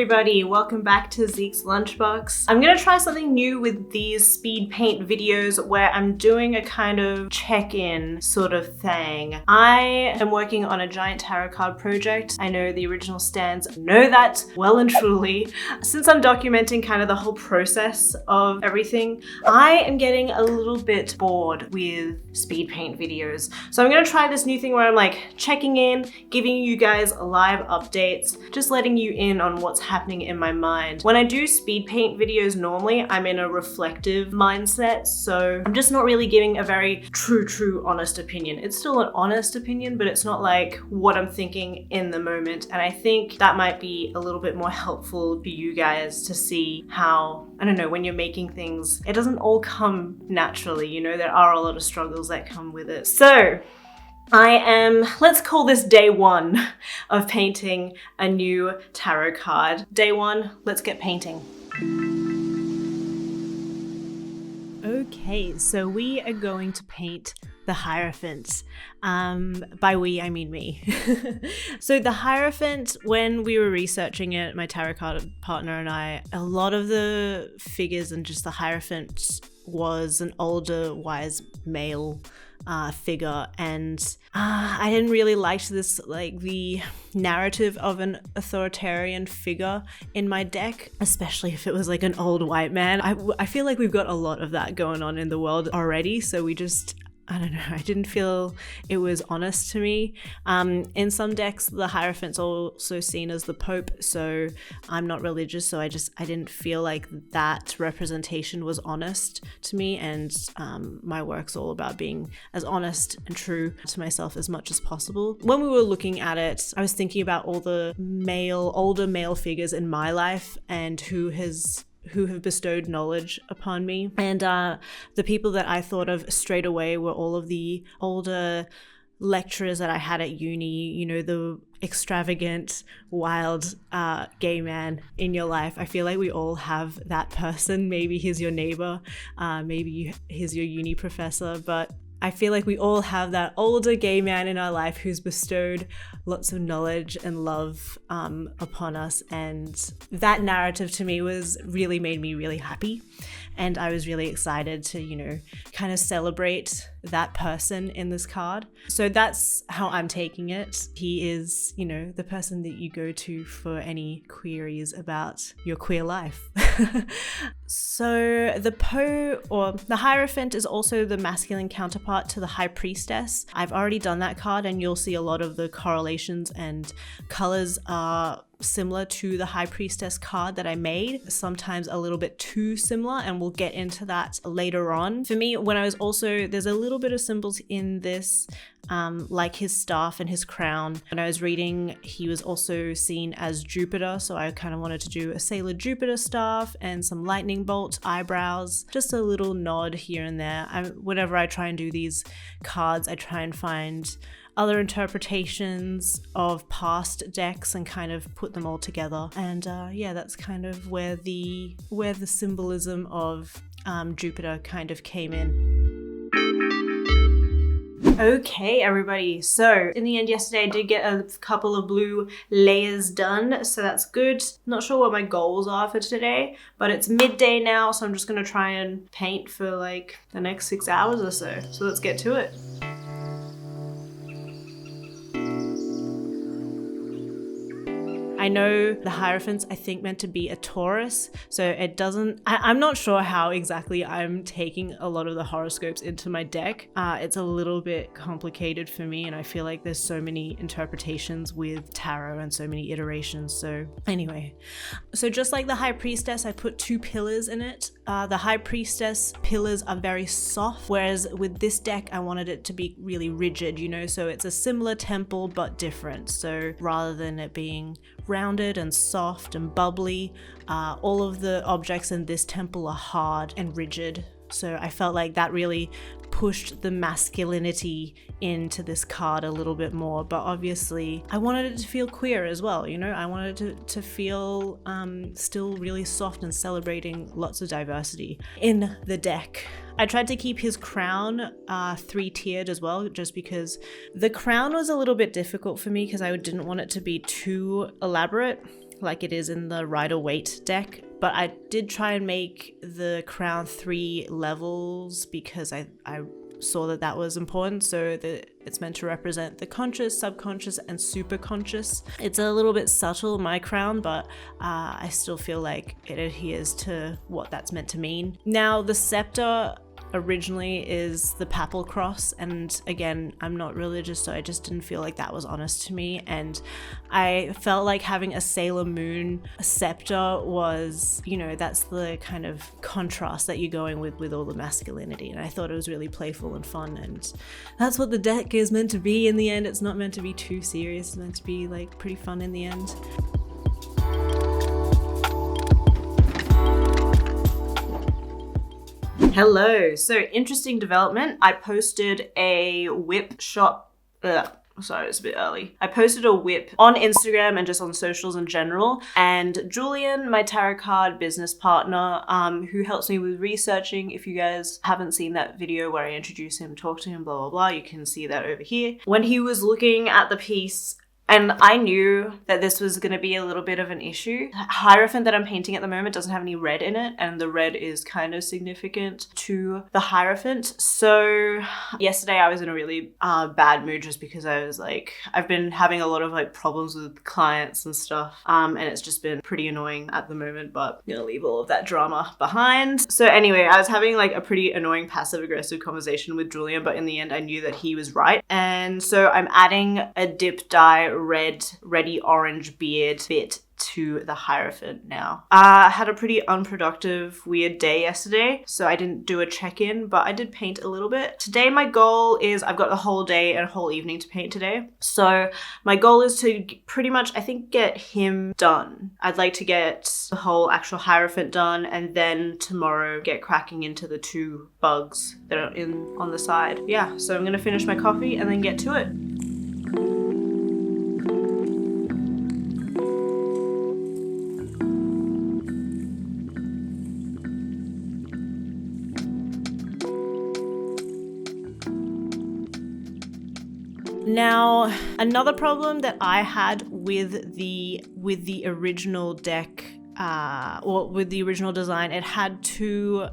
everybody, welcome back to Zeke's Lunchbox. I'm gonna try something new with these speed paint videos where I'm doing a kind of check-in sort of thing. I am working on a giant tarot card project. I know the original stands know that well and truly. Since I'm documenting kind of the whole process of everything, I am getting a little bit bored with speed paint videos. So I'm gonna try this new thing where I'm like checking in, giving you guys live updates, just letting you in on what's happening in my mind. When I do speed paint videos normally, I'm in a reflective mindset, so I'm just not really giving a very true, honest opinion. It's still an honest opinion, but it's not like what I'm thinking in the moment. And I think that might be a little bit more helpful for you guys to see how, I don't know, when you're making things, it doesn't all come naturally, you know, there are a lot of struggles that come with it. So let's call this day one of painting a new tarot card. Day one, let's get painting. Okay, so we are going to paint the Hierophant. By we, I mean me. So the Hierophant, when we were researching it, my tarot card partner and I, a lot of the figures and just the Hierophant was an older, wise male figure, and I didn't really like this, like the narrative of an authoritarian figure in my deck, especially if it was like an old white man. I feel like we've got a lot of that going on in the world already, so we just, I don't know, I didn't feel it was honest to me. In some decks, the Hierophant's also seen as the Pope, so I'm not religious, so I didn't feel like that representation was honest to me, and my work's all about being as honest and true to myself as much as possible. When we were looking at it, I was thinking about all the older male figures in my life and who have bestowed knowledge upon me. And the people that I thought of straight away were all of the older lecturers that I had at uni, you know, the extravagant, wild gay man in your life. I feel like we all have that person. Maybe he's your neighbor, maybe he's your uni professor, but I feel like we all have that older gay man in our life who's bestowed lots of knowledge and love upon us, and that narrative to me really made me really happy, and I was really excited to, you know, kind of celebrate that person in this card. So that's how I'm taking it. He is, you know, the person that you go to for any queries about your queer life. So the Hierophant is also the masculine counterpart to the High Priestess. I've already done that card, and you'll see a lot of the correlations and colors are similar to the High Priestess card that I made, sometimes a little bit too similar, and we'll get into that later on. For me, there's a little bit of symbols in this, like his staff and his crown. When I was reading, he was also seen as Jupiter, so I kind of wanted to do a Sailor Jupiter staff and some lightning bolt eyebrows, just a little nod here and there. Whenever I try and do these cards, I try and find other interpretations of past decks and kind of put them all together. And yeah, that's kind of where the symbolism of Jupiter kind of came in. Okay, everybody, so in the end yesterday I did get a couple of blue layers done, so that's good. Not sure what my goals are for today, but it's midday now, so I'm just gonna try and paint for like the next 6 hours or so. So let's get to it. I know the Hierophant's, I think, meant to be a Taurus, so it doesn't, I'm not sure how exactly I'm taking a lot of the horoscopes into my deck. It's a little bit complicated for me, and I feel like there's so many interpretations with tarot and so many iterations. So anyway, so just like the High Priestess, I put 2 pillars in it. The High Priestess pillars are very soft, whereas with this deck, I wanted it to be really rigid, you know, so it's a similar temple but different. So rather than it being rounded and soft and bubbly, all of the objects in this temple are hard and rigid. So I felt like that really pushed the masculinity into this card a little bit more, but obviously I wanted it to feel queer as well, you know, I wanted it to feel still really soft and celebrating lots of diversity in the deck. I tried to keep his crown 3-tiered as well, just because the crown was a little bit difficult for me because I didn't want it to be too elaborate. like it is in the Rider-Waite deck, but I did try and make the crown 3 levels because I saw that was important, so that it's meant to represent the conscious, subconscious, and super conscious. It's a little bit subtle, my crown, but I still feel like it adheres to what that's meant to mean. Now, the scepter originally is the papal cross, and again, I'm not religious, so I just didn't feel like that was honest to me, and I felt like having a Sailor Moon scepter was, you know, that's the kind of contrast that you're going with all the masculinity, and I thought it was really playful and fun, and that's what the deck is meant to be in the end. It's not meant to be too serious, it's meant to be like pretty fun in the end. Hello, so interesting development. I posted a whip shop, sorry, it's a bit early. I posted a whip on Instagram and just on socials in general. And Julian, my tarot card business partner, who helps me with researching, if you guys haven't seen that video where I introduce him, talk to him, blah, blah, blah, you can see that over here. When he was looking at the piece, and I knew that this was going to be a little bit of an issue. Hierophant that I'm painting at the moment doesn't have any red in it, and the red is kind of significant to the Hierophant. So yesterday I was in a really bad mood just because I was like, I've been having a lot of like problems with clients and stuff, and it's just been pretty annoying at the moment, but I'm gonna leave all of that drama behind. So anyway, I was having like a pretty annoying passive-aggressive conversation with Julian, but in the end I knew that he was right. And so I'm adding a dip dye reddy orange beard bit to the Hierophant now. I had a pretty unproductive, weird day yesterday, so I didn't do a check-in, but I did paint a little bit. Today my goal is, I've got the whole day and a whole evening to paint today, so my goal is to pretty much, I think, get him done. I'd like to get the whole actual Hierophant done, and then tomorrow get cracking into the 2 bugs that are on the side. Yeah, so I'm gonna finish my coffee and then get to it. Now, another problem that I had with the original deck, or with the original design, it had 2,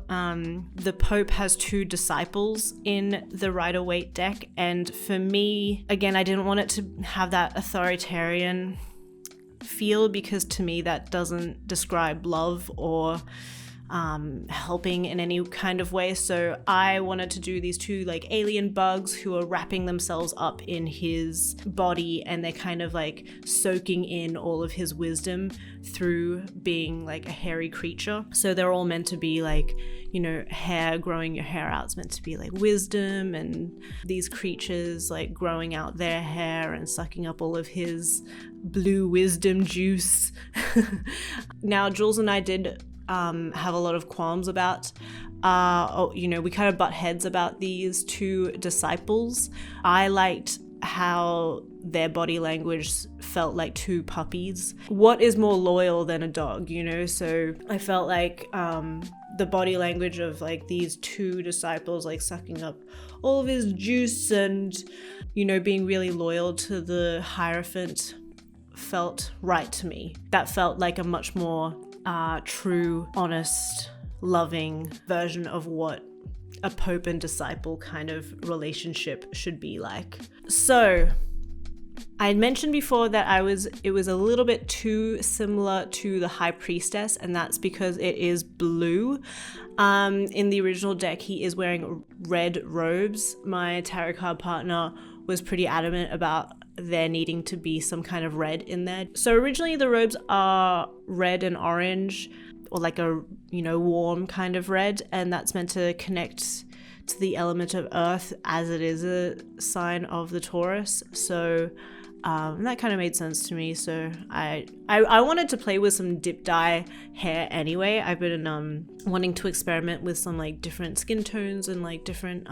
the Pope has 2 disciples in the Rider-Waite deck, and for me, again, I didn't want it to have that authoritarian feel, because to me that doesn't describe love or helping in any kind of way. So I wanted to do these 2 like alien bugs who are wrapping themselves up in his body, and they're kind of like soaking in all of his wisdom through being like a hairy creature. So they're all meant to be like, you know, hair, growing your hair out. It's meant to be like wisdom, and these creatures like growing out their hair and sucking up all of his blue wisdom juice. Now, Jules and I did have a lot of qualms about, you know, we kind of butt heads about these 2 disciples. I liked how their body language felt like 2 puppies. What is more loyal than a dog, you know? So I felt like the body language of like these 2 disciples like sucking up all of his juice and, you know, being really loyal to the Hierophant felt right to me. That felt like a much more true, honest, loving version of what a Pope and disciple kind of relationship should be like. So I had mentioned before that it was a little bit too similar to the High Priestess, and that's because it is blue. In the original deck, he is wearing red robes. My tarot card partner was pretty adamant about there needing to be some kind of red in there. So originally the robes are red and orange, or like a, you know, warm kind of red, and that's meant to connect to the element of earth, as it is a sign of the Taurus. So that kind of made sense to me. So I wanted to play with some dip dye hair anyway. I've been wanting to experiment with some like different skin tones and like different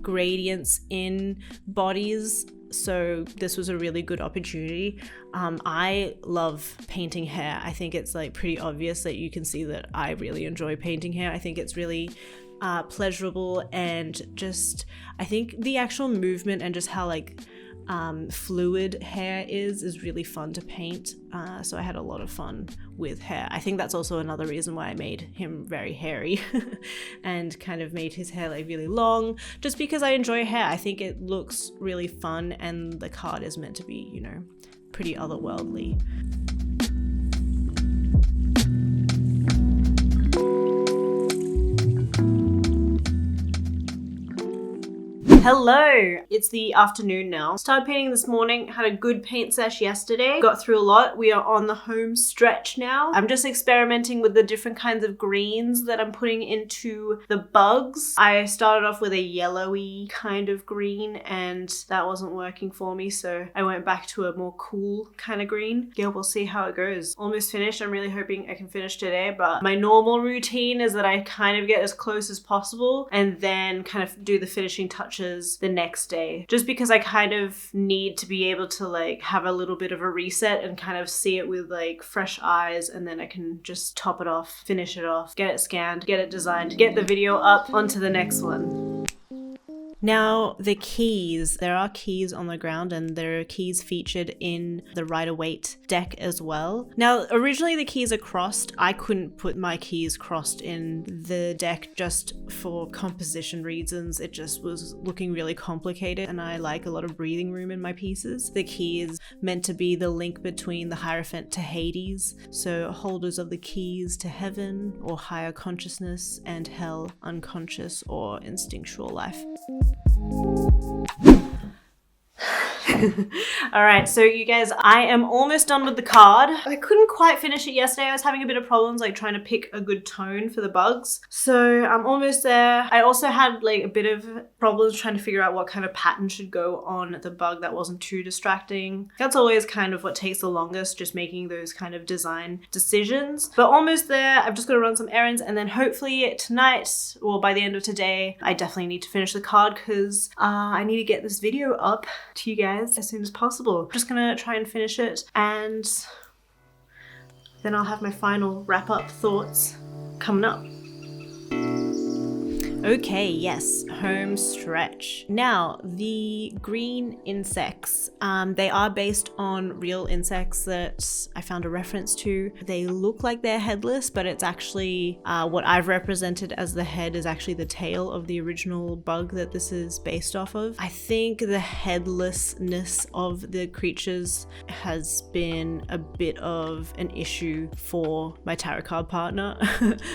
gradients in bodies. So this was a really good opportunity. I love painting hair. I think it's like pretty obvious that you can see that I really enjoy painting hair. I think it's really pleasurable, and just I think the actual movement and just how like fluid hair is really fun to paint. So I had a lot of fun with hair. I think that's also another reason why I made him very hairy and kind of made his hair like really long, just because I enjoy hair. I think it looks really fun, and the card is meant to be, you know, pretty otherworldly. Hello! It's the afternoon now. Started painting this morning, had a good paint sesh yesterday, got through a lot. We are on the home stretch now. I'm just experimenting with the different kinds of greens that I'm putting into the bugs. I started off with a yellowy kind of green and that wasn't working for me, so I went back to a more cool kind of green. Yeah, we'll see how it goes. Almost finished. I'm really hoping I can finish today, but my normal routine is that I kind of get as close as possible and then kind of do the finishing touches the next day, just because I kind of need to be able to like have a little bit of a reset and kind of see it with like fresh eyes, and then I can just top it off, finish it off, get it scanned, get it designed, get the video up, onto the next one. Now, the keys. There are keys on the ground and there are keys featured in the Rider-Waite deck as well. Now, originally the keys are crossed. I couldn't put my keys crossed in the deck just for composition reasons. It just was looking really complicated and I like a lot of breathing room in my pieces. The key is meant to be the link between the Hierophant to Hades, so holders of the keys to heaven or higher consciousness, and hell, unconscious or instinctual life. Alright, so you guys, I am almost done with the card. I couldn't quite finish it yesterday. I was having a bit of problems like trying to pick a good tone for the bugs. So I'm almost there. I also had like a bit of problems trying to figure out what kind of pattern should go on the bug that wasn't too distracting. That's always kind of what takes the longest, just making those kind of design decisions. But almost there. I've just got to run some errands and then hopefully tonight, or by the end of today, I definitely need to finish the card because I need to get this video up to you guys as soon as possible. I'm just gonna try and finish it and then I'll have my final wrap-up thoughts coming up. Okay, yes, home stretch. Now, the green insects, they are based on real insects that I found a reference to. They look like they're headless, but it's actually what I've represented as the head is actually the tail of the original bug that this is based off of. I think the headlessness of the creatures has been a bit of an issue for my tarot card partner.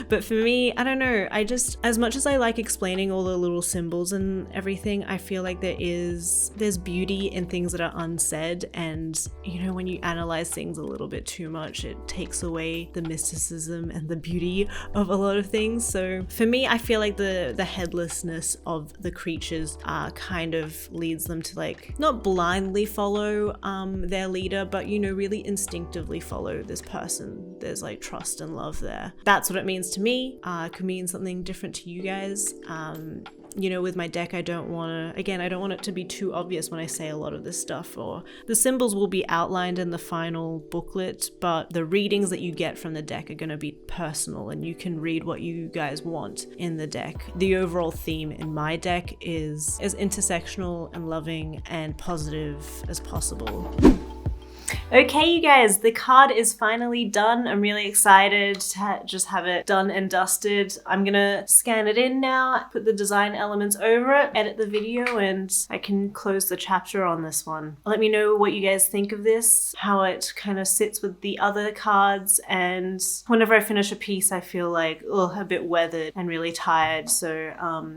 But for me, I don't know, as much as I like explaining all the little symbols and everything, I feel like there's beauty in things that are unsaid, and you know, when you analyze things a little bit too much, it takes away the mysticism and the beauty of a lot of things. So for me, I feel like the headlessness of the creatures kind of leads them to like not blindly follow their leader, but you know, really instinctively follow this person. There's like trust and love there. That's what it means to me. It could mean something different to you guys. You know, with my deck, I don't want it to be too obvious when I say a lot of this stuff, or the symbols will be outlined in the final booklet, but the readings that you get from the deck are going to be personal and you can read what you guys want in the deck. The overall theme in my deck is as intersectional and loving and positive as possible. Okay, you guys, the card is finally done. I'm really excited to just have it done and dusted. I'm gonna scan it in now, put the design elements over it, edit the video, and I can close the chapter on this one. Let me know what you guys think of this, how it kind of sits with the other cards, and whenever I finish a piece, I feel like a bit weathered and really tired, so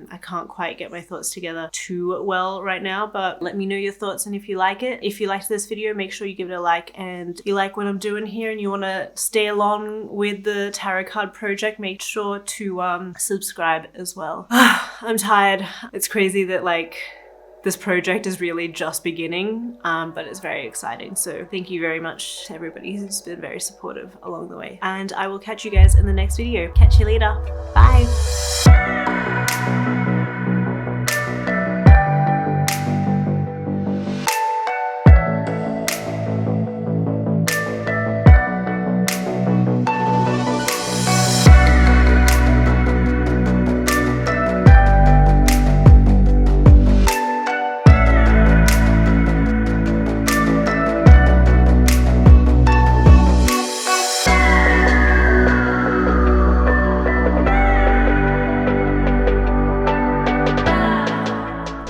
I can't quite get my thoughts together too well right now, but let me know your thoughts and if you like it. If you liked this video, make sure you give it a like, and if you like what I'm doing here and you want to stay along with the tarot card project, make sure to subscribe as well. I'm tired. It's crazy that like this project is really just beginning, but it's very exciting. So thank you very much to everybody who's been very supportive along the way. And I will catch you guys in the next video. Catch you later. Bye.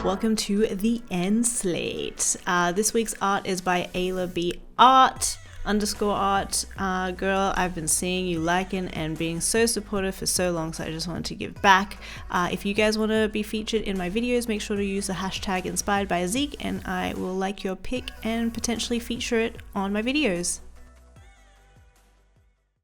welcome to the End Slate. This week's art is by Lullaby art. Girl, I've been seeing you liking and being so supportive for so long, so I just wanted to give back. If you guys want to be featured in my videos, make sure to use the hashtag inspired by ZEKE, and I will like your pic and potentially feature it on my videos.